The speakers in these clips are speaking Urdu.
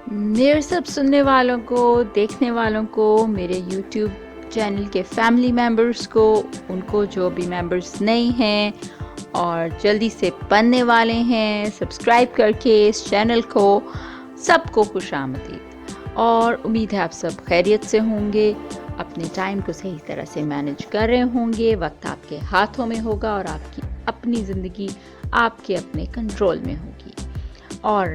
میرے سب سننے والوں کو، دیکھنے والوں کو، میرے یوٹیوب چینل کے فیملی ممبرس کو، ان کو جو بھی ممبرس نئے ہیں اور جلدی سے بننے والے ہیں سبسکرائب کر کے اس چینل کو، سب کو خوش آمدید، اور امید ہے آپ سب خیریت سے ہوں گے، اپنے ٹائم کو صحیح طرح سے مینیج کر رہے ہوں گے، وقت آپ کے ہاتھوں میں ہوگا اور آپ کی اپنی زندگی آپ کے اپنے کنٹرول میں ہوگی۔ اور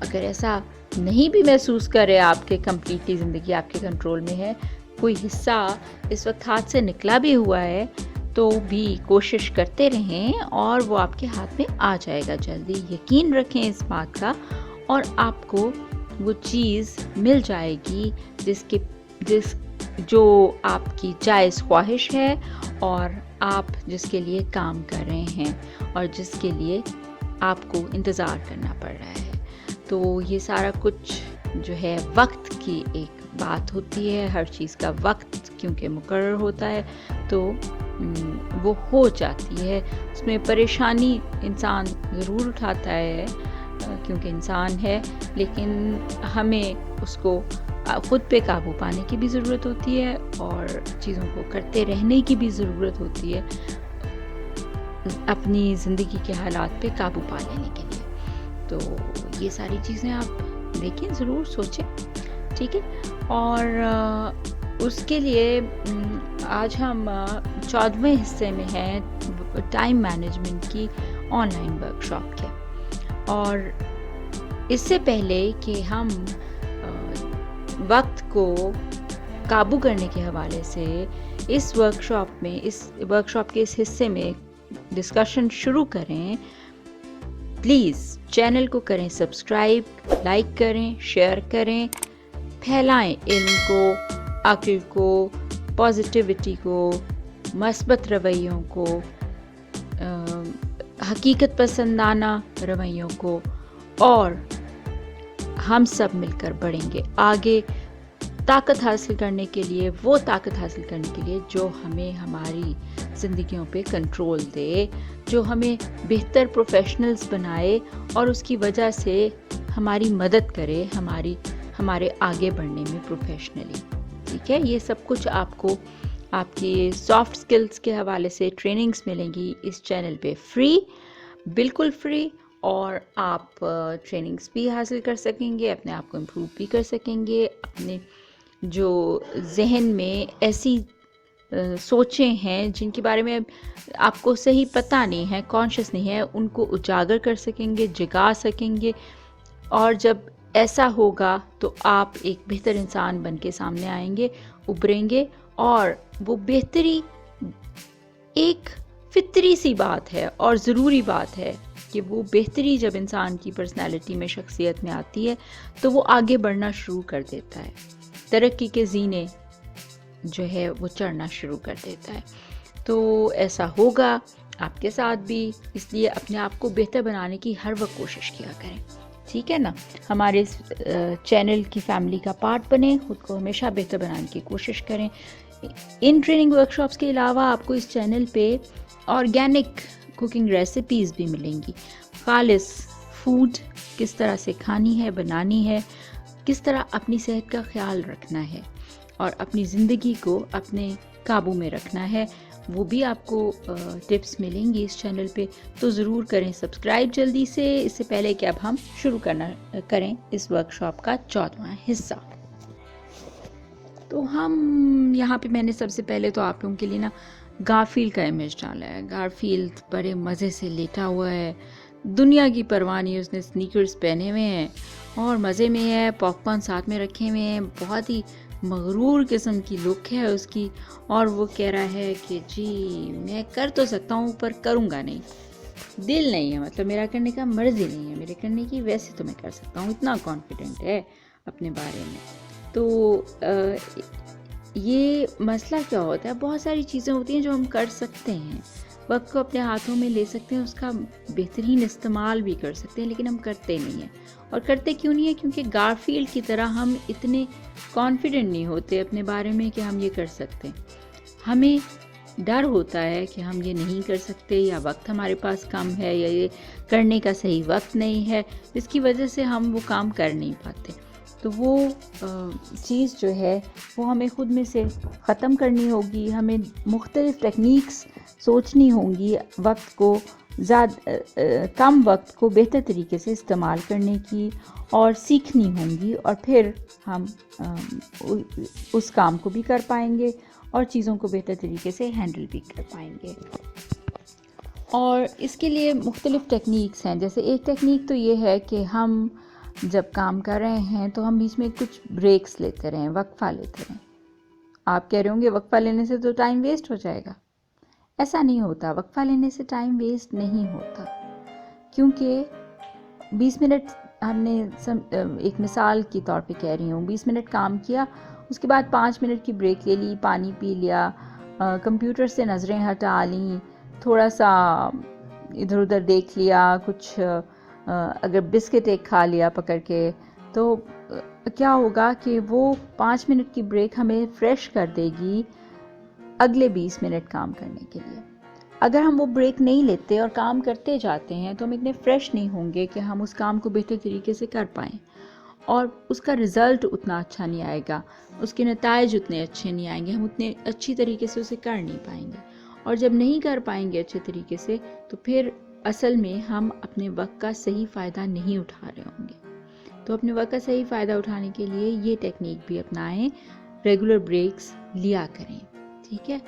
اگر ایسا نہیں بھی محسوس کرے آپ کے کمپلیٹلی زندگی آپ کے کنٹرول میں ہے، کوئی حصہ اس وقت ہاتھ سے نکلا بھی ہوا ہے، تو بھی کوشش کرتے رہیں اور وہ آپ کے ہاتھ میں آ جائے گا جلدی، یقین رکھیں اس بات کا، اور آپ کو وہ چیز مل جائے گی جو آپ کی جائز خواہش ہے اور آپ جس کے لیے کام کر رہے ہیں اور جس کے لیے آپ کو انتظار کرنا پڑ رہا ہے۔ تو یہ سارا کچھ جو ہے وقت کی ایک بات ہوتی ہے، ہر چیز کا وقت کیونکہ مقرر ہوتا ہے تو وہ ہو جاتی ہے۔ اس میں پریشانی انسان ضرور اٹھاتا ہے کیونکہ انسان ہے، لیکن ہمیں اس کو خود پہ قابو پانے کی بھی ضرورت ہوتی ہے اور چیزوں کو کرتے رہنے کی بھی ضرورت ہوتی ہے، اپنی زندگی کے حالات پہ قابو پا لینے کے لیے۔ تو یہ ساری چیزیں آپ دیکھیں، ضرور سوچیں، ٹھیک ہے۔ اور اس کے لیے آج ہم 14ویں حصے میں ہیں ٹائم مینجمنٹ کی آن لائن ورکشاپ کے، اور اس سے پہلے کہ ہم وقت کو قابو کرنے کے حوالے سے اس ورکشاپ کے اس حصے میں ڈسکشن شروع کریں، پلیز چینل کو کریں سبسکرائب، لائک کریں، شیئر کریں، پھیلائیں علم کو، عقل کو، پازیٹیوٹی کو، مثبت رویوں کو، حقیقت پسندانہ رویوں کو، اور ہم سب مل کر بڑھیں گے آگے طاقت حاصل کرنے کے لیے، وہ طاقت حاصل کرنے کے لیے جو ہمیں ہماری زندگیوں پہ کنٹرول دے، جو ہمیں بہتر پروفیشنلز بنائے اور اس کی وجہ سے ہماری مدد کرے ہمارے آگے بڑھنے میں پروفیشنلی، ٹھیک ہے۔ یہ سب کچھ آپ کو آپ کی سافٹ سکلز کے حوالے سے ٹریننگز ملیں گی اس چینل پہ فری، بالکل فری، اور آپ ٹریننگز بھی حاصل کر سکیں گے، اپنے آپ کو امپروو بھی کر سکیں گے، اپنے جو ذہن میں ایسی سوچیں ہیں جن کے بارے میں آپ کو صحیح پتہ نہیں ہے، کانشیس نہیں ہے، ان کو اجاگر کر سکیں گے، جگا سکیں گے، اور جب ایسا ہوگا تو آپ ایک بہتر انسان بن کے سامنے آئیں گے، ابھریں گے، اور وہ بہتری ایک فطری سی بات ہے اور ضروری بات ہے کہ وہ بہتری جب انسان کی پرسنالٹی میں، شخصیت میں آتی ہے تو وہ آگے بڑھنا شروع کر دیتا ہے، ترقی کے زینے جو ہے وہ چڑھنا شروع کر دیتا ہے۔ تو ایسا ہوگا آپ کے ساتھ بھی، اس لیے اپنے آپ کو بہتر بنانے کی ہر وقت کوشش کیا کریں، ٹھیک ہے نا۔ ہمارے اس چینل کی فیملی کا پارٹ بنیں، خود کو ہمیشہ بہتر بنانے کی کوشش کریں۔ ان ٹریننگ ورکشاپس کے علاوہ آپ کو اس چینل پہ آرگینک کوکنگ ریسیپیز بھی ملیں گی، خالص فوڈ کس طرح سے کھانی ہے، بنانی ہے، کس طرح اپنی صحت کا خیال رکھنا ہے اور اپنی زندگی کو اپنے قابو میں رکھنا ہے، وہ بھی آپ کو ٹپس ملیں گی اس چینل پہ۔ تو ضرور کریں سبسکرائب جلدی سے، اس سے پہلے کہ اب ہم شروع کریں اس ورکشاپ کا 14واں حصہ۔ تو ہم یہاں پہ میں نے سب سے پہلے تو آپ لوگوں کے لیے نا گارفیلڈ کا امیج ڈالا ہے۔ گارفیلڈ بڑے مزے سے لیٹا ہوا ہے، دنیا کی پرواہ نہیں، اس نے سنیکرز پہنے ہوئے ہیں اور مزے میں ہے، پاپ کارن ساتھ میں رکھے ہوئے ہیں، بہت ہی مغرور قسم کی لک ہے اس کی، اور وہ کہہ رہا ہے کہ جی میں کر تو سکتا ہوں پر کروں گا نہیں، دل نہیں ہے، مطلب میرا کرنے کا مرضی نہیں ہے، میرے کرنے کی، ویسے تو میں کر سکتا ہوں، اتنا کانفیڈنٹ ہے اپنے بارے میں۔ تو یہ مسئلہ کیا ہوتا ہے، بہت ساری چیزیں ہوتی ہیں جو ہم کر سکتے ہیں، وقت کو اپنے ہاتھوں میں لے سکتے ہیں، اس کا بہترین استعمال بھی کر سکتے ہیں، لیکن ہم کرتے نہیں ہیں۔ اور کرتے کیوں نہیں ہیں؟ کیونکہ گارفیلڈ کی طرح ہم اتنے کانفیڈنٹ نہیں ہوتے اپنے بارے میں کہ ہم یہ کر سکتے ہیں۔ ہمیں ڈر ہوتا ہے کہ ہم یہ نہیں کر سکتے، یا وقت ہمارے پاس کم ہے، یا یہ کرنے کا صحیح وقت نہیں ہے، جس کی وجہ سے ہم وہ کام کر نہیں پاتے. تو وہ چیز جو ہے وہ ہمیں خود میں سے ختم کرنی ہوگی. ہمیں مختلف ٹیکنیکس سوچنی ہوں گی وقت کو کم وقت کو بہتر طریقے سے استعمال کرنے کی، اور سیکھنی ہوں گی، اور پھر ہم اس کام کو بھی کر پائیں گے اور چیزوں کو بہتر طریقے سے ہینڈل بھی کر پائیں گے. اور اس کے لیے مختلف ٹیکنیکس ہیں. جیسے ایک ٹیکنیک تو یہ ہے کہ ہم جب کام کر رہے ہیں تو ہم بیچ میں کچھ بریکس لیتے رہیں، وقفہ لیتے رہیں. آپ کہہ رہے ہوں گے وقفہ لینے سے تو ٹائم ویسٹ ہو جائے گا. ایسا نہیں ہوتا، وقفہ لینے سے ٹائم ویسٹ نہیں ہوتا، کیونکہ 20 منٹ ہم نے ایک مثال کی طور پہ کہہ رہی ہوں، 20 منٹ کام کیا، اس کے بعد 5 منٹ کی بریک لے لی، پانی پی لیا، کمپیوٹر سے نظریں ہٹا لیں، تھوڑا سا ادھر ادھر دیکھ لیا، کچھ اگر بسکٹ ایک کھا لیا پکڑ کے، تو کیا ہوگا کہ وہ 5 منٹ کی بریک ہمیں فریش کر دے گی اگلے 20 منٹ کام کرنے کے لیے. اگر ہم وہ بریک نہیں لیتے اور کام کرتے جاتے ہیں تو ہم اتنے فریش نہیں ہوں گے کہ ہم اس کام کو بہتر طریقے سے کر پائیں، اور اس کا رزلٹ اتنا اچھا نہیں آئے گا، اس کے نتائج اتنے اچھے نہیں آئیں گے، ہم اتنے اچھی طریقے سے اسے کر نہیں پائیں گے. اور جب نہیں کر پائیں گے اچھے طریقے سے تو پھر اصل میں ہم اپنے وقت کا صحیح فائدہ نہیں اٹھا رہے ہوں گے. تو اپنے وقت کا صحیح فائدہ اٹھانے کے لیے یہ ٹیکنیک بھی اپنائیں، ریگولر بریکس لیا کریں. ٹھیک ہے.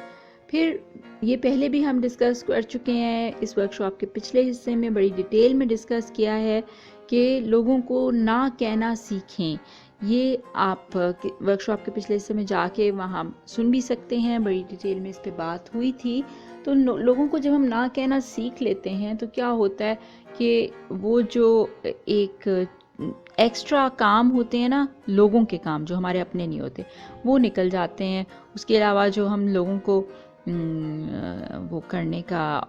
پھر یہ پہلے بھی ہم ڈسکس کر چکے ہیں، اس ورک شاپ کے پچھلے حصے میں بڑی ڈیٹیل میں ڈسکس کیا ہے کہ لوگوں کو نہ کہنا سیکھیں. یہ آپ ورک شاپ کے پچھلے حصے میں جا کے وہاں سن بھی سکتے ہیں، بڑی ڈیٹیل میں اس پہ بات ہوئی تھی. تو لوگوں کو جب ہم نہ کہنا سیکھ لیتے ہیں تو کیا ہوتا ہے کہ وہ جو ایک ایکسٹرا کام ہوتے ہیں نا، لوگوں کے کام جو ہمارے اپنے نہیں ہوتے، وہ نکل جاتے ہیں. اس کے علاوہ جو ہم لوگوں کو وہ کرنے کا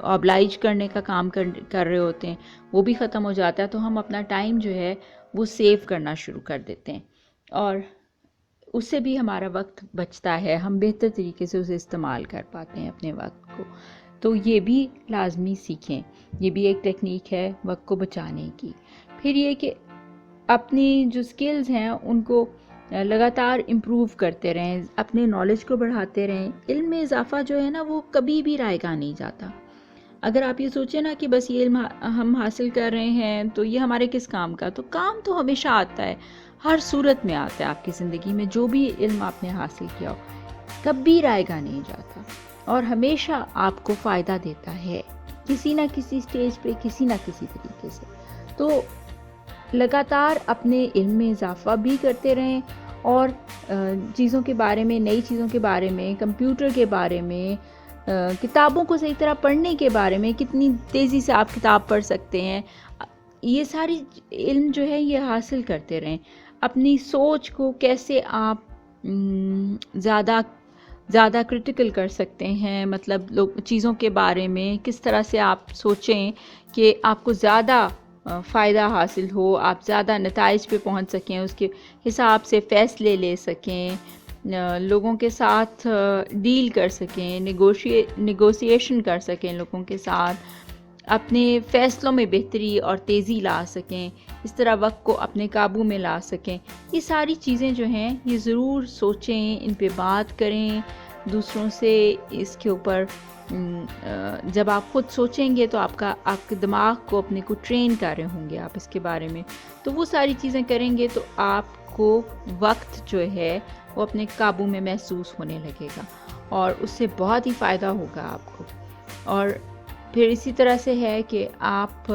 آبلائج کرنے کا کام کر رہے ہوتے ہیں وہ بھی ختم ہو جاتا ہے. تو ہم اپنا ٹائم جو ہے وہ سیو کرنا شروع کر دیتے ہیں، اور اس سے بھی ہمارا وقت بچتا ہے، ہم بہتر طریقے سے اسے استعمال کر پاتے ہیں اپنے وقت کو. تو یہ بھی لازمی سیکھیں، یہ بھی ایک ٹیکنیک ہے وقت کو بچانے کی. پھر یہ کہ اپنی جو سکلز ہیں ان کو لگاتار امپروو کرتے رہیں، اپنے نالج کو بڑھاتے رہیں. علم میں اضافہ جو ہے نا وہ کبھی بھی رائے گاہ نہیں جاتا. اگر آپ یہ سوچیں نا کہ بس یہ علم ہم حاصل کر رہے ہیں تو یہ ہمارے کس کام کا، تو کام تو ہمیشہ آتا ہے، ہر صورت میں آتا ہے. آپ کی زندگی میں جو بھی علم آپ نے حاصل کیا ہو کبھی رائے گاہ نہیں جاتا، اور ہمیشہ آپ کو فائدہ دیتا ہے کسی نہ کسی سٹیج پہ، کسی نہ کسی طریقے سے. تو لگاتار اپنے علم میں اضافہ بھی کرتے رہیں، اور چیزوں کے بارے میں، نئی چیزوں کے بارے میں، کمپیوٹر کے بارے میں، کتابوں کو صحیح طرح پڑھنے کے بارے میں، کتنی تیزی سے آپ کتاب پڑھ سکتے ہیں، یہ ساری علم جو ہے یہ حاصل کرتے رہیں. اپنی سوچ کو کیسے آپ زیادہ کرٹیکل کر سکتے ہیں، مطلب چیزوں کے بارے میں کس طرح سے آپ سوچیں کہ آپ کو زیادہ فائدہ حاصل ہو، آپ زیادہ نتائج پہ پہنچ سکیں، اس کے حساب سے فیصلے لے سکیں، لوگوں کے ساتھ ڈیل کر سکیں، نیگوسیشن کر سکیں لوگوں کے ساتھ، اپنے فیصلوں میں بہتری اور تیزی لا سکیں، اس طرح وقت کو اپنے قابو میں لا سکیں. یہ ساری چیزیں جو ہیں یہ ضرور سوچیں، ان پہ بات کریں دوسروں سے. اس کے اوپر جب آپ خود سوچیں گے تو آپ کے دماغ کو اپنے کو ٹرین کر رہے ہوں گے آپ اس کے بارے میں، تو وہ ساری چیزیں کریں گے تو آپ کو وقت جو ہے وہ اپنے قابو میں محسوس ہونے لگے گا، اور اس سے بہت ہی فائدہ ہوگا آپ کو. اور پھر اسی طرح سے ہے کہ آپ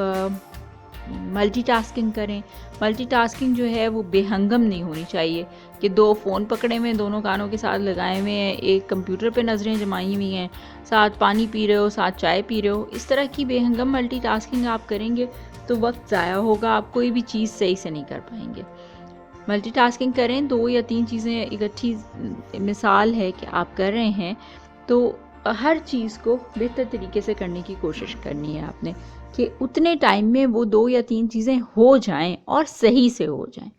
ملٹی ٹاسکنگ کریں. ملٹی ٹاسکنگ جو ہے وہ بے ہنگم نہیں ہونی چاہیے کہ 2 فون پکڑے ہوئے، دونوں کانوں کے ساتھ لگائے ہوئے ہیں، ایک کمپیوٹر پہ نظریں جمائی ہوئی ہیں، ساتھ پانی پی رہے ہو، ساتھ چائے پی رہے ہو. اس طرح کی بے ہنگم ملٹی ٹاسکنگ آپ کریں گے تو وقت ضائع ہوگا، آپ کوئی بھی چیز صحیح سے نہیں کر پائیں گے. ملٹی ٹاسکنگ کریں، 2 یا 3 چیزیں اکٹھی، مثال ہے کہ آپ کر رہے ہیں تو ہر چیز کو بہتر طریقے سے کرنے کی کوشش کرنی ہے آپ نے کہ اتنے ٹائم میں وہ 2 یا 3 چیزیں ہو جائیں اور صحیح سے ہو جائیں.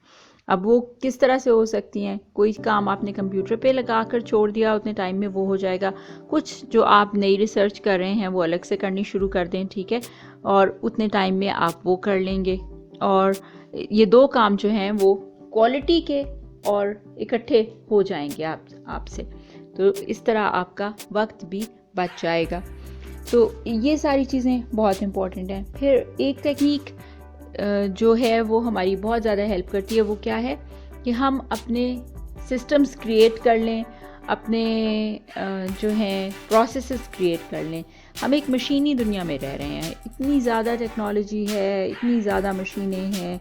اب وہ کس طرح سے ہو سکتی ہیں؟ کوئی کام آپ نے کمپیوٹر پہ لگا کر چھوڑ دیا، اتنے ٹائم میں وہ ہو جائے گا. کچھ جو آپ نئی ریسرچ کر رہے ہیں وہ الگ سے کرنی شروع کر دیں، ٹھیک ہے، اور اتنے ٹائم میں آپ وہ کر لیں گے. اور یہ 2 کام جو ہیں وہ کوالٹی کے اور اکٹھے ہو جائیں گے آپ سے. تو اس طرح آپ کا وقت بھی بچ جائے گا. تو یہ ساری چیزیں بہت امپورٹنٹ ہیں. پھر ایک ٹیکنیک جو ہے وہ ہماری بہت زیادہ ہیلپ کرتی ہے. وہ کیا ہے کہ ہم اپنے سسٹمز کریٹ کر لیں، اپنے جو ہیں پروسیسز کریٹ کر لیں. ہم ایک مشینی دنیا میں رہ رہے ہیں، اتنی زیادہ ٹیکنالوجی ہے، اتنی زیادہ مشینیں ہیں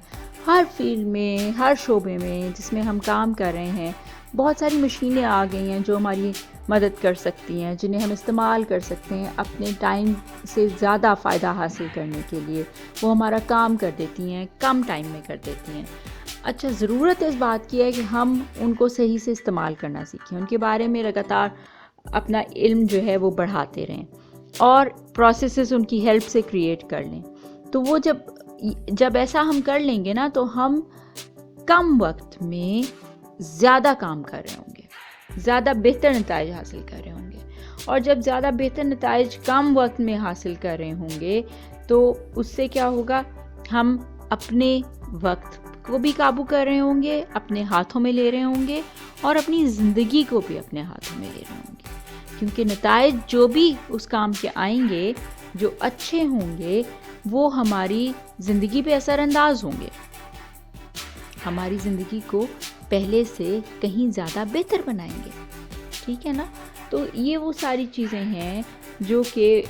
ہر فیلڈ میں، ہر شعبے میں جس میں ہم کام کر رہے ہیں. بہت ساری مشینیں آ گئی ہیں جو ہماری مدد کر سکتی ہیں، جنہیں ہم استعمال کر سکتے ہیں اپنے ٹائم سے زیادہ فائدہ حاصل کرنے کے لیے. وہ ہمارا کام کر دیتی ہیں، کم ٹائم میں کر دیتی ہیں. اچھا، ضرورت اس بات کی ہے کہ ہم ان کو صحیح سے استعمال کرنا سیکھیں، ان کے بارے میں لگاتار اپنا علم جو ہے وہ بڑھاتے رہیں اور پروسیسز ان کی ہیلپ سے کریٹ کر لیں. تو وہ جب ایسا ہم کر لیں گے نا تو ہم کم وقت میں زیادہ کام کر رہے ہوں گے، زیادہ بہتر نتائج حاصل کر رہے ہوں گے. اور جب زیادہ بہتر نتائج کم وقت میں حاصل کر رہے ہوں گے تو اس سے کیا ہوگا، ہم اپنے وقت کو بھی قابو کر رہے ہوں گے، اپنے ہاتھوں میں لے رہے ہوں گے، اور اپنی زندگی کو بھی اپنے ہاتھوں میں لے رہے ہوں گے. کیونکہ نتائج جو بھی اس کام کے آئیں گے، جو اچھے ہوں گے، وہ ہماری زندگی پہ اثر انداز ہوں گے، ہماری زندگی کو پہلے سے کہیں زیادہ بہتر بنائیں گے. ٹھیک ہے نا؟ تو یہ وہ ساری چیزیں ہیں جو کہ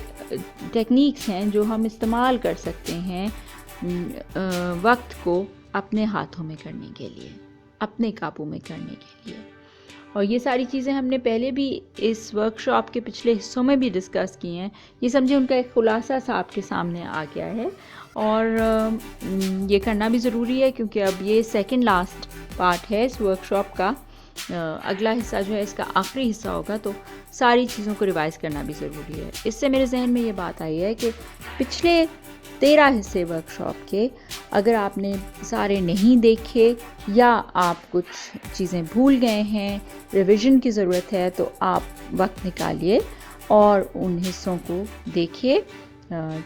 ٹیکنیکس ہیں جو ہم استعمال کر سکتے ہیں وقت کو اپنے ہاتھوں میں کرنے کے لیے، اپنے قابو میں کرنے کے لیے. اور یہ ساری چیزیں ہم نے پہلے بھی اس ورک شاپ کے پچھلے حصوں میں بھی ڈسکس کی ہیں. یہ سمجھے ان کا ایک خلاصہ سا آپ کے سامنے آ گیا ہے، اور یہ کرنا بھی ضروری ہے کیونکہ اب یہ سیکنڈ لاسٹ پارٹ ہے اس ورک شاپ کا. اگلا حصہ جو ہے اس کا آخری حصہ ہوگا، تو ساری چیزوں کو ریوائز کرنا بھی ضروری ہے. اس سے میرے ذہن میں یہ بات آئی ہے کہ پچھلے 13 حصے ورک شاپ کے اگر آپ نے سارے نہیں دیکھے یا آپ کچھ چیزیں بھول گئے ہیں، ریویژن کی ضرورت ہے، تو آپ وقت نکالیے اور ان حصوں کو دیکھیے.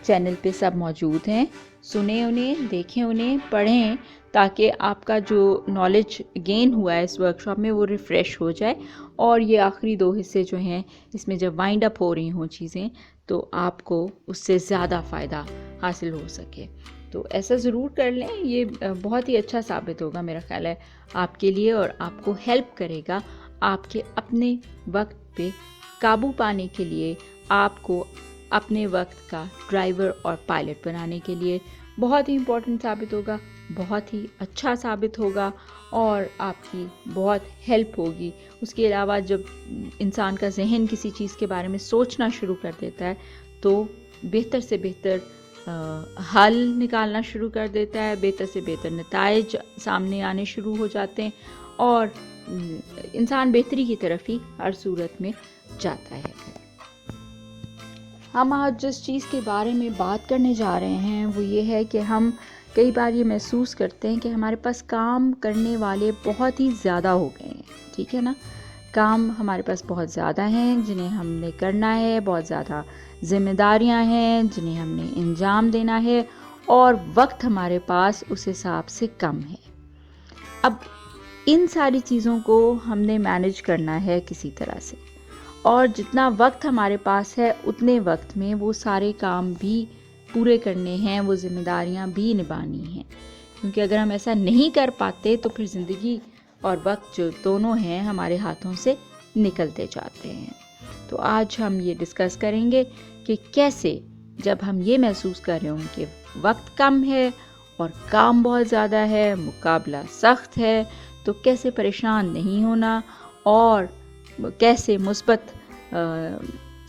چینل پہ سب موجود ہیں، سنیں انہیں، دیکھیں انہیں، پڑھیں، تاکہ آپ کا جو نالج گین ہوا ہے اس ورک شاپ میں وہ ریفریش ہو جائے. اور یہ آخری 2 حصے جو ہیں اس میں جب وائنڈ اپ ہو رہی ہوں چیزیں تو آپ کو اس سے زیادہ فائدہ حاصل ہو سکے. تو ایسا ضرور کر لیں، یہ بہت ہی اچھا ثابت ہوگا میرا خیال ہے آپ کے لیے، اور آپ کو ہیلپ کرے گا آپ کے اپنے وقت پہ قابو پانے کے لیے، آپ کو اپنے وقت کا ڈرائیور اور پائلٹ بنانے کے لیے. بہت ہی امپورٹنٹ ثابت ہوگا، بہت ہی اچھا ثابت ہوگا، اور آپ کی بہت ہیلپ ہوگی. اس کے علاوہ جب انسان کا ذہن کسی چیز کے بارے میں سوچنا شروع کر دیتا ہے تو بہتر سے بہتر حل نکالنا شروع کر دیتا ہے، بہتر سے بہتر نتائج سامنے آنے شروع ہو جاتے ہیں، اور انسان بہتری کی طرف ہی ہر صورت میں جاتا ہے. ہم آج جس چیز کے بارے میں بات کرنے جا رہے ہیں وہ یہ ہے کہ ہم کئی بار یہ محسوس کرتے ہیں کہ ہمارے پاس کام کرنے والے بہت ہی زیادہ ہو گئے ہیں. ٹھیک ہے نا؟ کام ہمارے پاس بہت زیادہ ہیں جنہیں ہم نے کرنا ہے، بہت زیادہ ذمہ داریاں ہیں جنہیں ہم نے انجام دینا ہے، اور وقت ہمارے پاس اس حساب سے کم ہے. اب ان ساری چیزوں کو ہم نے مینیج کرنا ہے کسی طرح سے، اور جتنا وقت ہمارے پاس ہے اتنے وقت میں وہ سارے کام بھی پورے کرنے ہیں، وہ ذمہ داریاں بھی نبھانی ہیں. کیونکہ اگر ہم ایسا نہیں کر پاتے تو پھر زندگی اور وقت جو دونوں ہیں ہمارے ہاتھوں سے نکلتے جاتے ہیں. تو آج ہم یہ ڈسکس کریں گے کہ کیسے جب ہم یہ محسوس کر رہے ہوں کہ وقت کم ہے اور کام بہت زیادہ ہے، مقابلہ سخت ہے، تو کیسے پریشان نہیں ہونا، اور کیسے مثبت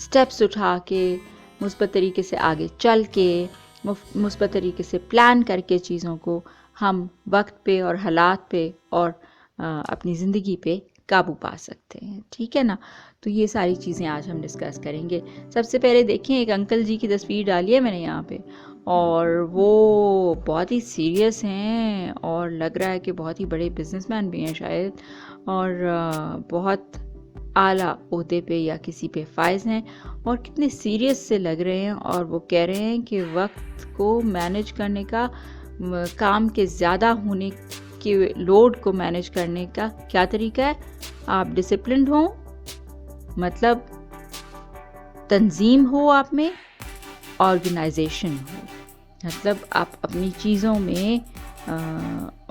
سٹیپس اٹھا کے، مثبت طریقے سے آگے چل کے، مثبت طریقے سے پلان کر کے چیزوں کو ہم وقت پہ اور حالات پہ اور اپنی زندگی پہ قابو پا سکتے ہیں. ٹھیک ہے نا؟ تو یہ ساری چیزیں آج ہم ڈسکس کریں گے. سب سے پہلے دیکھیں، ایک انکل جی کی تصویر ڈالی ہے میں نے یہاں پہ، اور وہ بہت ہی سیریس ہیں اور لگ رہا ہے کہ بہت ہی بڑے بزنس مین بھی ہیں شاید، اور بہت اعلیٰ عہدے پہ یا کسی پہ فائز ہیں، اور کتنے سیریس سے لگ رہے ہیں، اور وہ کہہ رہے ہیں کہ وقت کو مینج کرنے کا، کام کے زیادہ ہونے کے لوڈ کو مینج کرنے کا کیا طریقہ ہے؟ آپ ڈسپلنڈ ہوں، مطلب تنظیم ہو آپ میں، آرگنائزیشن ہو، مطلب آپ اپنی چیزوں میں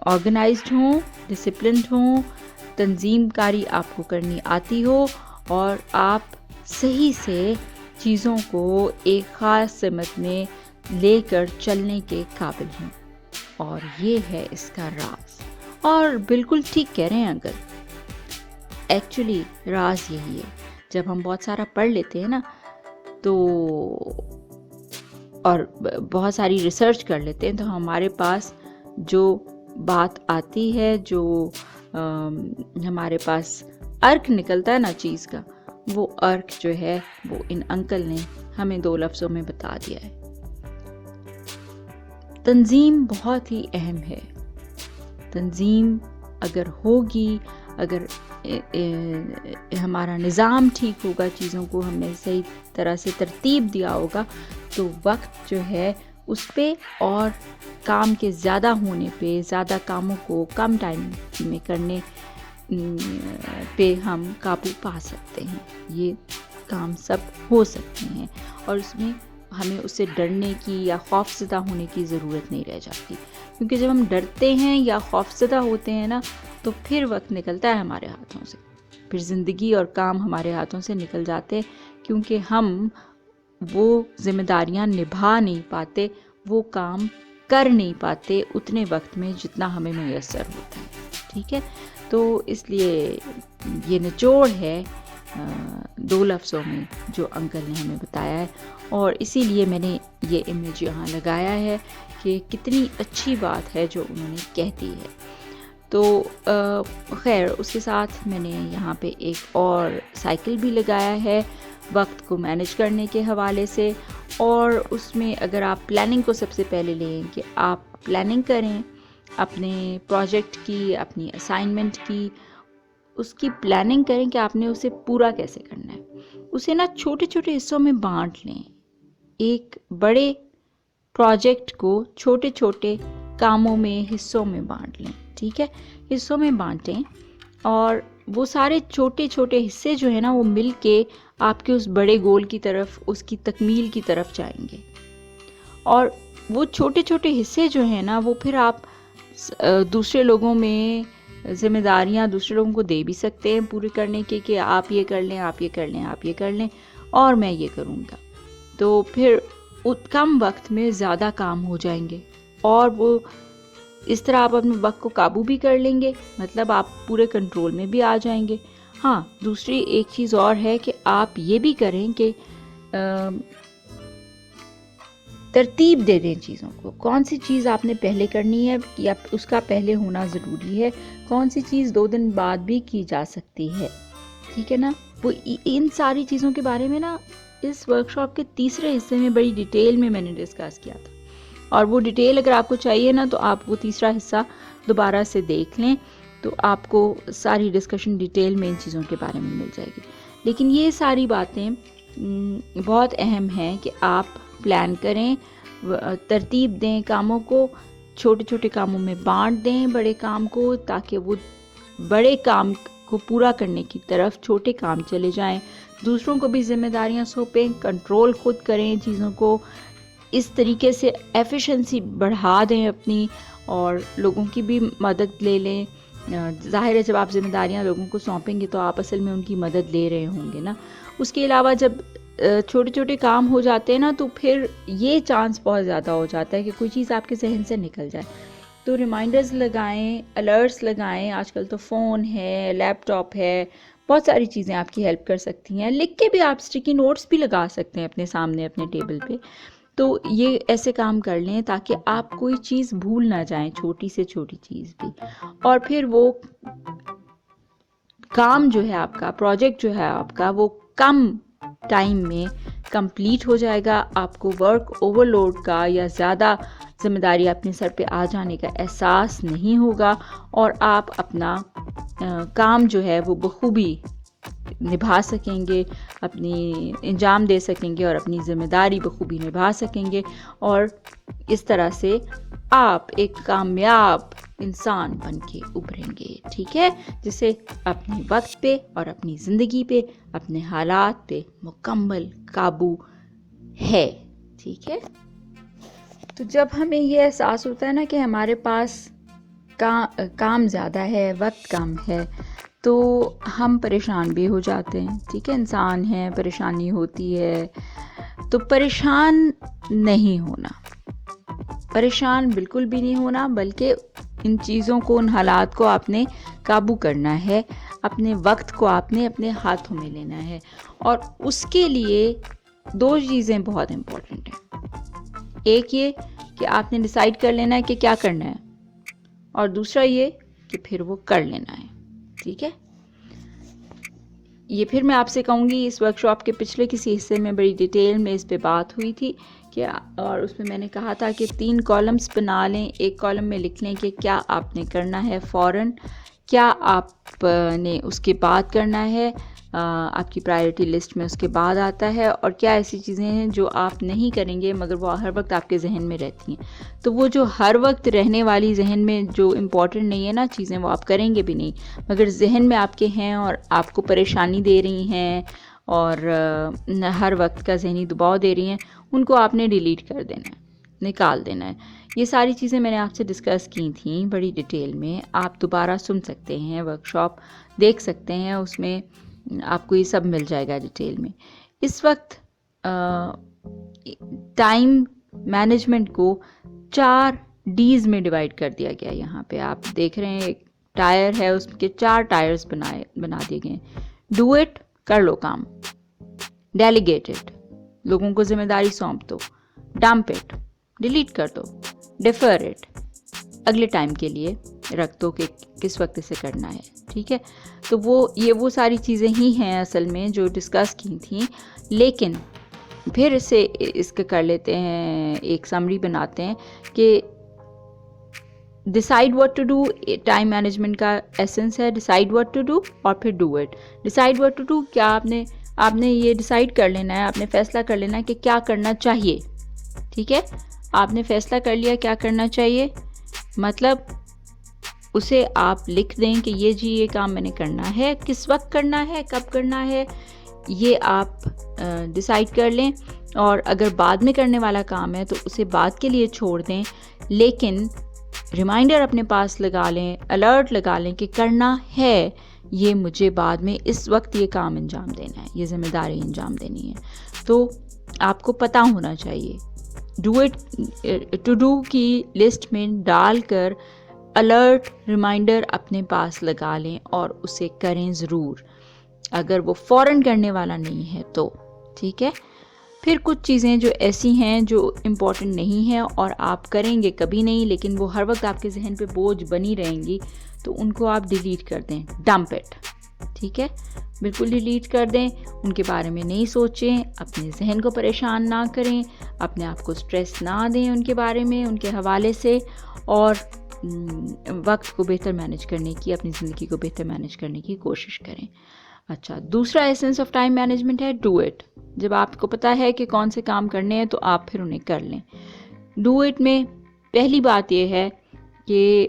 آرگنائزڈ ہوں، ڈسپلنڈ ہوں، تنظیم کاری آپ کو کرنی آتی ہو، اور آپ صحیح سے چیزوں کو ایک خاص سمت میں لے کر چلنے کے قابل ہوں، اور یہ ہے اس کا راز۔ اور بالکل ٹھیک کہہ رہے ہیں انکل، ایکچولی راز یہی ہے، جب ہم بہت سارا پڑھ لیتے ہیں نا تو اور بہت ساری ریسرچ کر لیتے ہیں، تو ہمارے پاس جو بات آتی ہے، جو ہمارے پاس ارک نکلتا ہے نا چیز کا، وہ ارک جو ہے وہ ان انکل نے ہمیں 2 لفظوں میں بتا دیا ہے۔ تنظیم بہت ہی اہم ہے۔ تنظیم اگر ہوگی، اگر ہمارا نظام ٹھیک ہوگا، چیزوں کو ہم نے صحیح طرح سے ترتیب دیا ہوگا، تو وقت جو ہے اس پہ اور کام کے زیادہ ہونے پہ، زیادہ کاموں کو کم ٹائم میں کرنے پہ ہم قابو پا سکتے ہیں۔ یہ کام سب ہو سکتے ہیں، اور اس میں ہمیں اس سے ڈرنے کی یا خوف زدہ ہونے کی ضرورت نہیں رہ جاتی، کیونکہ جب ہم ڈرتے ہیں یا خوف زدہ ہوتے ہیں نا، تو پھر وقت نکلتا ہے ہمارے ہاتھوں سے، پھر زندگی اور کام ہمارے ہاتھوں سے نکل جاتے، کیونکہ ہم وہ ذمہ داریاں نبھا نہیں پاتے، وہ کام کر نہیں پاتے اتنے وقت میں جتنا ہمیں میسر ہوتا ہے۔ ٹھیک ہے، تو اس لیے یہ نچوڑ ہے 2 لفظوں میں جو انکل نے ہمیں بتایا ہے، اور اسی لیے میں نے یہ امیج یہاں لگایا ہے کہ کتنی اچھی بات ہے جو انہوں نے کہہ دی ہے۔ تو خیر، اس کے ساتھ میں نے یہاں پہ ایک اور سائیکل بھی لگایا ہے وقت کو مینج کرنے کے حوالے سے، اور اس میں اگر آپ پلاننگ کو سب سے پہلے لیں کہ آپ پلاننگ کریں اپنے پروجیکٹ کی، اپنی اسائنمنٹ کی، اس کی پلاننگ کریں کہ آپ نے اسے پورا کیسے کرنا ہے، اسے نا چھوٹے چھوٹے حصوں میں بانٹ لیں، ایک بڑے پروجیکٹ کو چھوٹے چھوٹے کاموں میں، حصوں میں بانٹ لیں۔ ٹھیک ہے، حصوں میں بانٹیں، اور وہ سارے چھوٹے چھوٹے حصے جو ہیں نا وہ مل کے آپ کے اس بڑے گول کی طرف، اس کی تکمیل کی طرف جائیں گے، اور وہ چھوٹے چھوٹے حصے جو ہیں نا وہ پھر آپ دوسرے لوگوں میں ذمہ داریاں دوسرے لوگوں کو دے بھی سکتے ہیں پورے کرنے کے، کہ آپ یہ کر لیں، آپ یہ کر لیں، آپ یہ کر لیں، اور میں یہ کروں گا، تو پھر کم وقت میں زیادہ کام ہو جائیں گے، اور وہ اس طرح آپ اپنے وقت کو قابو بھی کر لیں گے، مطلب آپ پورے کنٹرول میں بھی آ جائیں گے۔ ہاں، دوسری ایک چیز اور ہے کہ آپ یہ بھی کریں کہ ترتیب دے دیں چیزوں کو، کون سی چیز آپ نے پہلے کرنی ہے یا اس کا پہلے ہونا ضروری ہے، کون سی چیز 2 دن بعد بھی کی جا سکتی ہے۔ ٹھیک ہے نا، وہ ان ساری چیزوں کے بارے میں نا اس ورکشاپ کے تیسرے حصے میں بڑی ڈیٹیل میں نے ڈسکس کیا تھا، اور وہ ڈیٹیل اگر آپ کو چاہیے نا تو آپ وہ تیسرا حصہ دوبارہ سے دیکھ لیں، تو آپ کو ساری ڈسکشن ڈیٹیل میں ان چیزوں کے بارے میں مل جائے گی۔ لیکن یہ ساری باتیں بہت اہم ہیں کہ آپ پلان کریں، ترتیب دیں کاموں کو، چھوٹے چھوٹے کاموں میں بانٹ دیں بڑے کام کو، تاکہ وہ بڑے کام کو پورا کرنے کی طرف چھوٹے کام چلے جائیں، دوسروں کو بھی ذمہ داریاں سونپیں، کنٹرول خود کریں چیزوں کو، اس طریقے سے ایفیشنسی بڑھا دیں اپنی، اور لوگوں کی بھی مدد لے لیں۔ ظاہر ہے جب آپ ذمہ داریاں لوگوں کو سونپیں گے تو آپ اصل میں ان کی مدد لے رہے ہوں گے نا۔ اس کے علاوہ جب چھوٹے چھوٹے کام ہو جاتے ہیں نا تو پھر یہ چانس بہت زیادہ ہو جاتا ہے کہ کوئی چیز آپ کے ذہن سے نکل جائے، تو ریمائنڈرز لگائیں، الرٹس لگائیں۔ آج کل تو فون ہے، لیپ ٹاپ ہے، بہت ساری چیزیں آپ کی ہیلپ کر سکتی ہیں، لکھ کے بھی آپ اسٹیکی نوٹس بھی لگا سکتے ہیں اپنے سامنے اپنے ٹیبل پہ، تو یہ ایسے کام کر لیں تاکہ آپ کوئی چیز بھول نہ جائیں، چھوٹی سے چھوٹی چیز بھی، اور پھر وہ کام جو ہے آپ کا، پروجیکٹ جو ہے آپ کا، وہ کم ٹائم میں کمپلیٹ ہو جائے گا. آپ کو ورک اوور لوڈ کا یا زیادہ ذمہ داری اپنے سر پہ آ جانے کا احساس نہیں ہوگا اور آپ اپنا کام جو ہے وہ بخوبی نبھا سکیں گے, اپنی انجام دے سکیں گے اور اپنی ذمہ داری بخوبی نبھا سکیں گے, اور اس طرح سے آپ ایک کامیاب انسان بن کے ابھریں گے. ٹھیک ہے, جسے اپنے وقت پہ اور اپنی زندگی پہ, اپنے حالات پہ مکمل قابو ہے. ٹھیک ہے, تو جب ہمیں یہ احساس ہوتا ہے نا کہ ہمارے پاس کام زیادہ ہے, وقت کم ہے, تو ہم پریشان بھی ہو جاتے ہیں. ٹھیک ہے, انسان ہے, پریشانی ہوتی ہے. تو پریشان نہیں ہونا, پریشان بالکل بھی نہیں ہونا, بلکہ ان چیزوں کو, ان حالات کو آپ نے قابو کرنا ہے. اپنے وقت کو آپ نے اپنے ہاتھوں میں لینا ہے, اور اس کے لیے 2 چیزیں بہت امپورٹنٹ ہیں. ایک یہ کہ آپ نے ڈیسائیڈ کر لینا ہے کہ کیا کرنا ہے, اور دوسرا یہ کہ پھر وہ کر لینا ہے. ٹھیک ہے, یہ پھر میں آپ سے کہوں گی, اس ورک شاپ کے پچھلے کسی حصے میں بڑی ڈیٹیل میں اس پہ بات ہوئی تھی کہ, اور اس میں نے کہا تھا کہ 3 کالمز بنا لیں. ایک کالم میں لکھ لیں کہ کیا آپ نے کرنا ہے فوراً, کیا آپ نے اس کے بعد کرنا ہے, آپ کی پرائرٹی لسٹ میں اس کے بعد آتا ہے, اور کیا ایسی چیزیں ہیں جو آپ نہیں کریں گے مگر وہ ہر وقت آپ کے ذہن میں رہتی ہیں. تو وہ جو ہر وقت رہنے والی ذہن میں جو امپورٹنٹ نہیں ہے نا چیزیں, وہ آپ کریں گے بھی نہیں مگر ذہن میں آپ کے ہیں اور آپ کو پریشانی دے رہی ہیں اور ہر وقت کا ذہنی دباؤ دے رہی ہیں, ان کو آپ نے ڈیلیٹ کر دینا ہے, نکال دینا ہے. یہ ساری چیزیں میں نے آپ سے ڈسکس کی تھیں بڑی ڈیٹیل میں. آپ دوبارہ سن سکتے ہیں, ورک شاپ دیکھ سکتے ہیں, اس میں آپ کو یہ سب مل جائے گا ڈیٹیل میں. اس وقت ٹائم مینجمنٹ کو 4 ڈیز میں ڈیوائڈ کر دیا گیا. یہاں پہ آپ دیکھ رہے ہیں ایک ٹائر ہے, اس کے 4 ٹائرز بنا دیے گئے. ڈو اٹ, کر لو کام. ڈیلیگیٹ اٹ, لوگوں کو ذمہ داری سونپ دو. ڈمپ اٹ, ڈیلیٹ کر دو. ڈیفر اٹ, اگلے ٹائم کے لیے رکھ دو کہ کس وقت اسے کرنا ہے. ٹھیک ہے, تو وہ ساری چیزیں ہی ہیں اصل میں جو ڈسکس کی تھیں. لیکن پھر اس کا کر لیتے ہیں, ایک سمری بناتے ہیں کہ decide what to do. Time management کا ایسنس ہے ڈیسائیڈ واٹ ٹو ڈو اور پھر do it. Decide what to do, کیا آپ نے یہ ڈیسائیڈ کر لینا ہے, آپ نے فیصلہ کر لینا ہے کہ کیا کرنا چاہیے. ٹھیک ہے, آپ نے فیصلہ کر لیا کیا کرنا چاہیے, مطلب اسے آپ لکھ دیں کہ یہ کام میں نے کرنا ہے, کس وقت کرنا ہے, کب کرنا ہے, یہ آپ ڈیسائیڈ کر لیں. اور اگر بعد میں کرنے والا کام ہے تو اسے بعد کے لیے چھوڑ دیں, لیکن ریمائنڈر اپنے پاس لگا لیں, الرٹ لگا لیں کہ کرنا ہے یہ مجھے, بعد میں اس وقت یہ کام انجام دینا ہے, یہ ذمہ داری انجام دینی ہے. تو آپ کو پتہ ہونا چاہیے. ڈو اٹ, ٹو ڈو کی لسٹ میں ڈال کر الرٹ ریمائنڈر اپنے پاس لگا لیں اور اسے کریں ضرور, اگر وہ فوراً کرنے والا نہیں ہے تو. ٹھیک ہے, پھر کچھ چیزیں جو ایسی ہیں جو امپورٹنٹ نہیں ہیں اور آپ کریں گے کبھی نہیں, لیکن وہ ہر وقت آپ کے ذہن پہ بوجھ بنی رہیں گی, تو ان کو آپ ڈیلیٹ کر دیں. Dump it. ٹھیک ہے, بالکل ڈیلیٹ کر دیں, ان کے بارے میں نہیں سوچیں, اپنے ذہن کو پریشان نہ کریں, اپنے آپ کو سٹریس نہ دیں ان کے بارے میں, ان کے حوالے سے, اور وقت کو بہتر مینیج کرنے کی, اپنی زندگی کو بہتر مینیج کرنے کی کوشش کریں. اچھا, دوسرا ایسنس آف ٹائم مینجمنٹ ہے ڈو اٹ. جب آپ کو پتہ ہے کہ کون سے کام کرنے ہیں تو آپ پھر انہیں کر لیں. ڈو اٹ میں پہلی بات یہ ہے کہ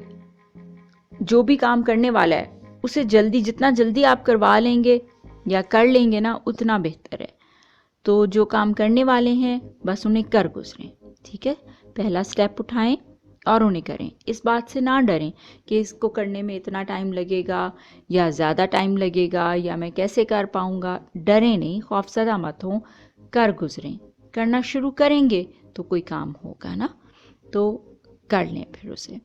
جو بھی کام کرنے والا ہے اسے جتنا جلدی آپ کروا لیں گے یا کر لیں گے نا, اتنا بہتر ہے. تو جو کام کرنے والے ہیں بس انہیں کر گزریں. ٹھیک ہے, پہلا سٹیپ اٹھائیں اور انہیں کریں. اس بات سے نہ ڈریں کہ اس کو کرنے میں اتنا ٹائم لگے گا یا زیادہ ٹائم لگے گا یا میں کیسے کر پاؤں گا. ڈریں نہیں, خوفزدہ مت ہوں, کر گزریں. کرنا شروع کریں گے تو کوئی کام ہوگا نا, تو کر لیں پھر اسے.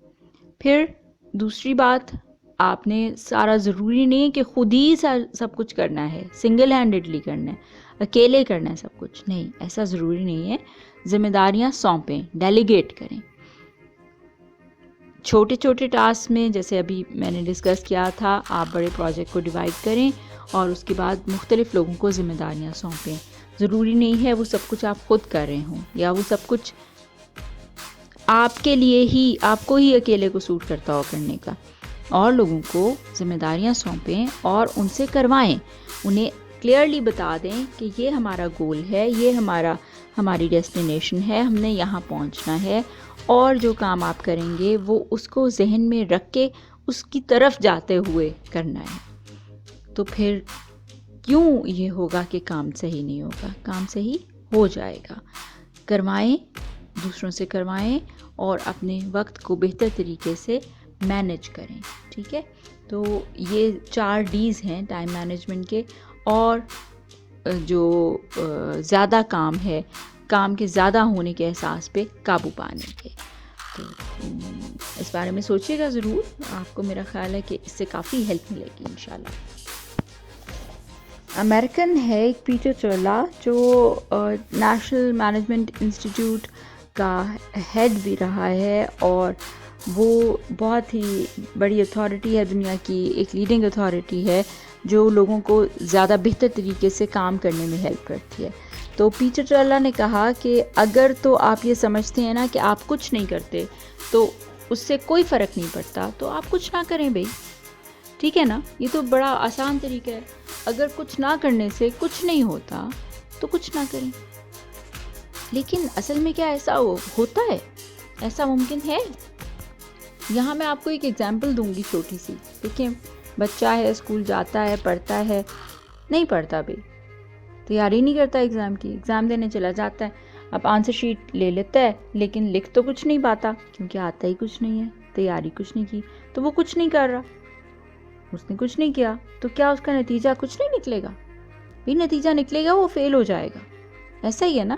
پھر دوسری بات, آپ نے سارا ضروری نہیں کہ خود ہی سب کچھ کرنا ہے, سنگل ہینڈڈلی کرنا ہے, اکیلے کرنا ہے سب کچھ, نہیں, ایسا ضروری نہیں ہے. ذمہ داریاں سونپیں, ڈیلیگیٹ کریں. چھوٹے چھوٹے ٹاسک میں, جیسے ابھی میں نے ڈسکس کیا تھا, آپ بڑے پروجیکٹ کو ڈیوائڈ کریں اور اس کے بعد مختلف لوگوں کو ذمہ داریاں سونپیں. ضروری نہیں ہے وہ سب کچھ آپ خود کر رہے ہوں یا وہ سب کچھ آپ کے لیے ہی، آپ کو ہی اکیلے کو سوٹ کرتا ہو کرنے کا. اور لوگوں کو ذمہ داریاں سونپیں اور ان سے کروائیں. انہیں کلیئرلی بتا دیں کہ یہ ہمارا گول ہے، یہ ہماری ڈیسٹینیشن ہے، ہم نے یہاں پہنچنا ہے، اور جو کام آپ کریں گے وہ اس کو ذہن میں رکھ کے اس کی طرف جاتے ہوئے کرنا ہے. تو پھر کیوں یہ ہوگا کہ کام صحیح نہیں ہوگا؟ کام صحیح ہو جائے گا. کروائیں، دوسروں سے کروائیں اور اپنے وقت کو بہتر طریقے سے مینیج کریں. ٹھیک ہے، تو یہ 4 ڈیز ہیں ٹائم مینجمنٹ کے. اور جو زیادہ کام ہے، کام کے زیادہ ہونے کے احساس پہ قابو پانے کے. تو اس بارے میں سوچیے گا ضرور. آپ کو میرا خیال ہے کہ اس سے کافی ہیلپ ملے گی انشاءاللہ. امریکن ہے ایک پیٹر چرلا جو نیشنل مینجمنٹ انسٹیٹیوٹ کا ہیڈ بھی رہا ہے، اور وہ بہت ہی بڑی اتھارٹی ہے دنیا کی، ایک لیڈنگ اتھارٹی ہے جو لوگوں کو زیادہ بہتر طریقے سے کام کرنے میں ہیلپ کرتی ہے. تو پیٹر چرلا نے کہا کہ اگر تو آپ یہ سمجھتے ہیں نا کہ آپ کچھ نہیں کرتے تو اس سے کوئی فرق نہیں پڑتا، تو آپ کچھ نہ کریں بھائی. ٹھیک ہے نا، یہ تو بڑا آسان طریقہ ہے. اگر کچھ نہ کرنے سے کچھ نہیں ہوتا تو کچھ نہ کریں. لیکن اصل میں کیا ایسا ہوتا ہے؟ ایسا ممکن ہے؟ یہاں میں آپ کو ایک ایگزامپل دوں گی چھوٹی سی. دیکھیں، بچہ ہے، اسکول جاتا ہے، پڑھتا ہے، نہیں پڑھتا بھائی، تیاری نہیں کرتا ایگزام کی، ایگزام دینے چلا جاتا ہے. اب آنسر شیٹ لے لیتا ہے لیکن لکھ تو کچھ نہیں پاتا کیونکہ آتا ہی کچھ نہیں ہے، تیاری کچھ نہیں کی، تو وہ کچھ نہیں کر رہا، اس نے کچھ نہیں کیا. تو کیا اس کا نتیجہ کچھ نہیں نکلے گا؟ بھی نتیجہ نکلے گا، وہ فیل ہو جائے گا. ایسا ہی ہے نا.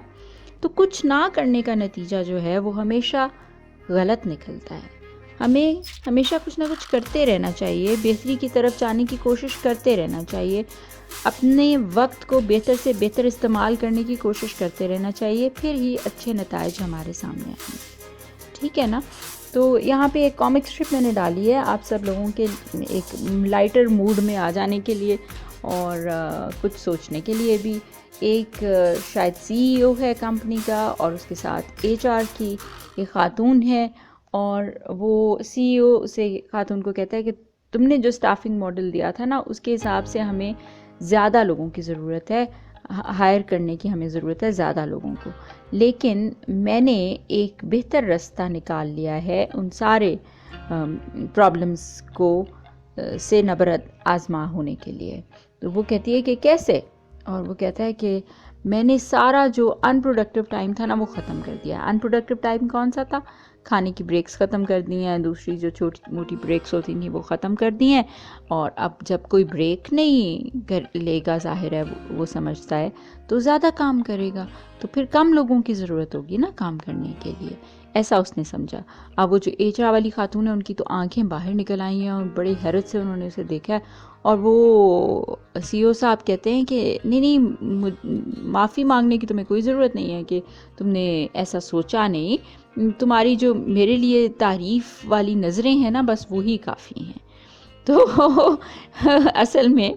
تو کچھ نہ کرنے کا نتیجہ جو ہے وہ ہمیشہ غلط نکلتا ہے. ہمیں ہمیشہ کچھ نہ کچھ کرتے رہنا چاہیے، بہتری کی طرف جانے کی کوشش کرتے رہنا چاہیے، اپنے وقت کو بہتر سے بہتر استعمال کرنے کی کوشش کرتے رہنا چاہیے، پھر ہی اچھے نتائج ہمارے سامنے آئیں گے. ٹھیک ہے نا. تو یہاں پہ ایک کامک اسٹرپ میں نے ڈالی ہے آپ سب لوگوں کے ایک لائٹر موڈ میں آ جانے کے لیے اور کچھ سوچنے کے لیے بھی. ایک شاید سی ای او ہے کمپنی کا اور اس کے ساتھ ایچ آر کی ایک خاتون ہے، اور وہ سی ای او سے خاتون کو کہتا ہے کہ تم نے جو اسٹافنگ ماڈل دیا تھا نا اس کے حساب سے ہمیں زیادہ لوگوں کی ضرورت ہے، ہائر کرنے کی ہمیں ضرورت ہے زیادہ لوگوں کو، لیکن میں نے ایک بہتر راستہ نکال لیا ہے ان سارے پرابلمس کو سے نبرد آزما ہونے کے لیے. تو وہ کہتی ہے کہ کیسے؟ اور وہ کہتا ہے کہ میں نے سارا جو ان پروڈکٹیو ٹائم تھا نا وہ ختم کر دیا. ان پروڈکٹیو ٹائم کون سا تھا؟ کھانے کی بریکس ختم کر دی ہیں، دوسری جو چھوٹی موٹی بریکس ہوتی تھیں وہ ختم کر دی ہیں. اور اب جب کوئی بریک نہیں لے گا، ظاہر ہے وہ سمجھتا ہے تو زیادہ کام کرے گا، تو پھر کم لوگوں کی ضرورت ہوگی نا کام کرنے کے لیے. ایسا اس نے سمجھا. اب وہ جو ایچ آر والی خاتون ہے ان کی تو آنکھیں باہر نکل آئی ہیں اور بڑی حیرت سے انہوں نے اسے دیکھا ہے. اور وہ سی او صاحب کہتے ہیں کہ نہیں معافی مانگنے کی تمہیں کوئی ضرورت نہیں ہے کہ تم نے ایسا سوچا نہیں، تمہاری جو میرے لیے تعریف والی نظریں ہیں نا بس وہی کافی ہیں. تو اصل میں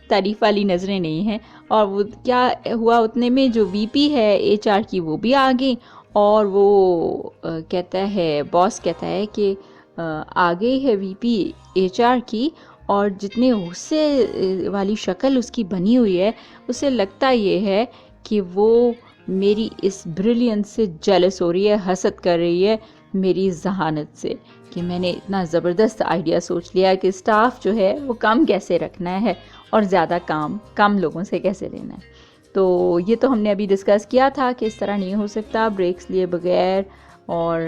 تعریف والی نظریں نہیں ہیں. اور وہ کیا ہوا اتنے میں جو وی پی ہے ایچ آر کی وہ بھی آ گئی، اور وہ کہتا ہے، باس کہتا ہے کہ آ گئی ہے وی پی ایچ آر کی، اور جتنے غصے والی شکل اس کی بنی ہوئی ہے اسے لگتا یہ ہے کہ وہ میری اس بریلینس سے جیلس ہو رہی ہے، حسد کر رہی ہے میری ذہانت سے کہ میں نے اتنا زبردست آئیڈیا سوچ لیا کہ اسٹاف جو ہے وہ کم کیسے رکھنا ہے اور زیادہ کام کم لوگوں سے کیسے لینا ہے. تو یہ تو ہم نے ابھی ڈسکس کیا تھا کہ اس طرح نہیں ہو سکتا بریکس لیے بغیر، اور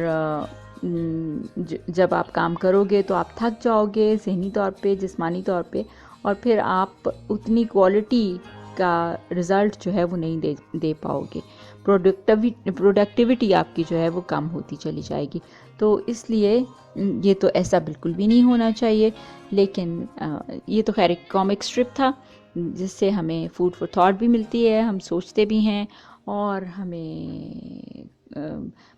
جب آپ کام کرو گے تو آپ تھک جاؤ گے ذہنی طور پہ، جسمانی طور پہ، اور پھر آپ اتنی کوالٹی کا رزلٹ جو ہے وہ نہیں دے پاؤ گے. پروڈکٹیوٹی آپ کی جو ہے وہ کم ہوتی چلی جائے گی. تو اس لیے یہ تو ایسا بالکل بھی نہیں ہونا چاہیے. لیکن یہ تو خیر ایک کامک اسٹرپ تھا جس سے ہمیں فوڈ فار تھاٹ بھی ملتی ہے، ہم سوچتے بھی ہیں اور ہمیں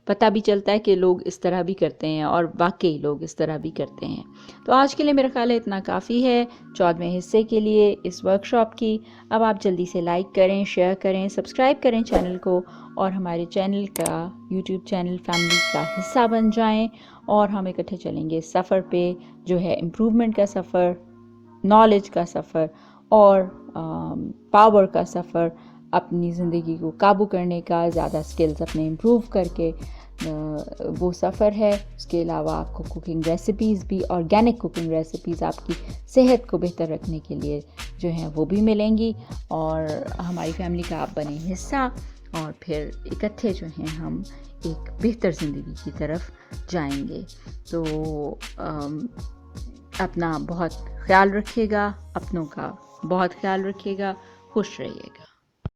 پتہ بھی چلتا ہے کہ لوگ اس طرح بھی کرتے ہیں، اور واقعی لوگ اس طرح بھی کرتے ہیں۔ تو آج کے لیے میرا خیال ہے اتنا کافی ہے 14ویں حصے کے لیے اس ورکشاپ کی۔ اب آپ جلدی سے لائک کریں، شیئر کریں، سبسکرائب کریں چینل کو، اور ہمارے چینل کا یوٹیوب چینل فیملی کا حصہ بن جائیں، اور ہم اکٹھے چلیں گے اس سفر پہ جو ہے امپروومنٹ کا سفر، نالج کا سفر، اور پاور کا سفر، اپنی زندگی کو قابو کرنے کا، زیادہ سکلز اپنے امپروو کر کے وہ سفر ہے۔ اس کے علاوہ آپ کو کوکنگ ریسیپیز بھی، آرگینک کوکنگ ریسیپیز آپ کی صحت کو بہتر رکھنے کے لیے جو ہیں وہ بھی ملیں گی، اور ہماری فیملی کا آپ بنیں حصہ، اور پھر اکٹھے جو ہیں ہم ایک بہتر زندگی کی طرف جائیں گے۔ تو اپنا بہت خیال رکھیے گا، اپنوں کا بہت خیال رکھیے گا، خوش رہیے گا۔